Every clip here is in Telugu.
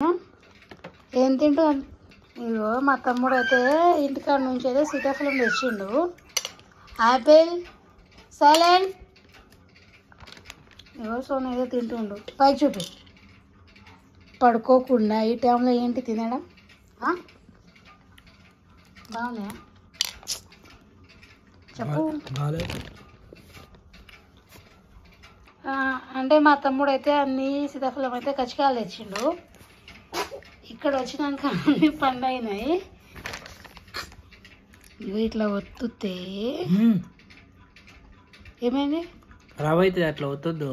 ఏం తింటాం? ఇగో మా తమ్ముడు అయితే ఇంటికాడ నుంచి అయితే సీతాఫలం తెచ్చిండు. Apple silent. ఇగో సోన ఏదో తింటుండు. పై చూపి. పడుకోకుండా ఈ టైంలో ఏంటి తినడం? బాగున్నాయా చెప్పు. అంటే మా తమ్ముడు అయితే అన్ని సీతాఫలం అయితే కచ్చికాయలు తెచ్చిండు. ఇక్కడ వచ్చినాక అన్ని పండైనాయి. ఇవి ఇట్లా ఒత్తుతే ఏమైంది? ఖరాబ్ అవుతుంది, అట్లా ఒత్తొద్దు.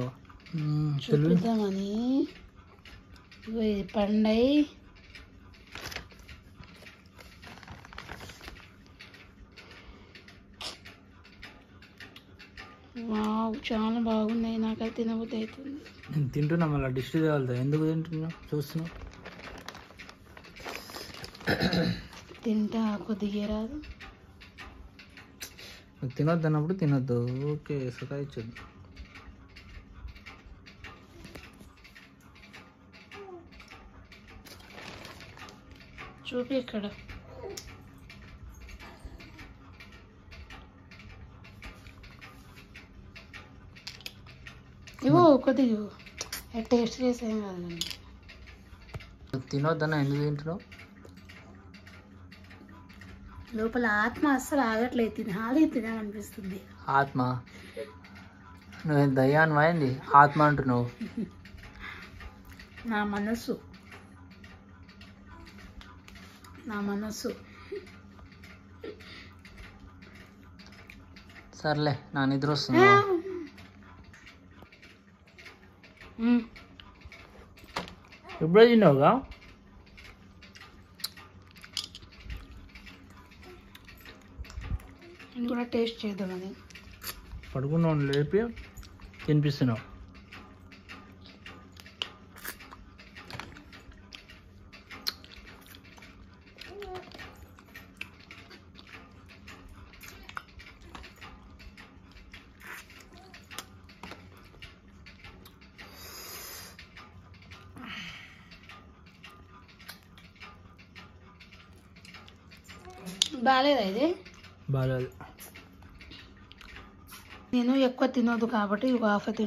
చూపిద్దామని ఇది పండై చాలా బాగున్నాయి. నాకైతే తినబుద్ధి అవుతుంది. నేను తింటున్నా, మళ్ళీ డిష్ తేలుతా. ఎందుకు తింటున్నా? చూస్తున్నా, తింటా కొద్దిగా రాదు. తినొద్దు అన్నప్పుడు తినొద్దు. ఓకే, సతాయిచ్చొద్దు. చూపి ఇక్కడ. ఇవ్వు కొద్దిగా టేస్ట్ చేసేం కాదు. తినొద్దన్నా ఎందుకు తింటున్నావు? లోపల ఆత్మ అస్సలు ఆగట్లేదు. తినాలి తినాలనిపిస్తుంది. ఆత్మ? నువ్వు దయ్యాన్ని అయింది ఆత్మ అంటున్నావు. నా మనస్సు నా మనస్సు. సర్లే, నా నిద్ర వస్తుంది. ఎప్పుడో తిన్నావుగా? నేను కూడా టేస్ట్ చేద్దామని. పడుకున్నావు లేపి తినిపిస్తున్నావు. బాగాలేదా ఇది? బాగాలేదు. నేను ఎక్కువ తినొద్దు కాబట్టి ఒక హాఫ్ తింటాను.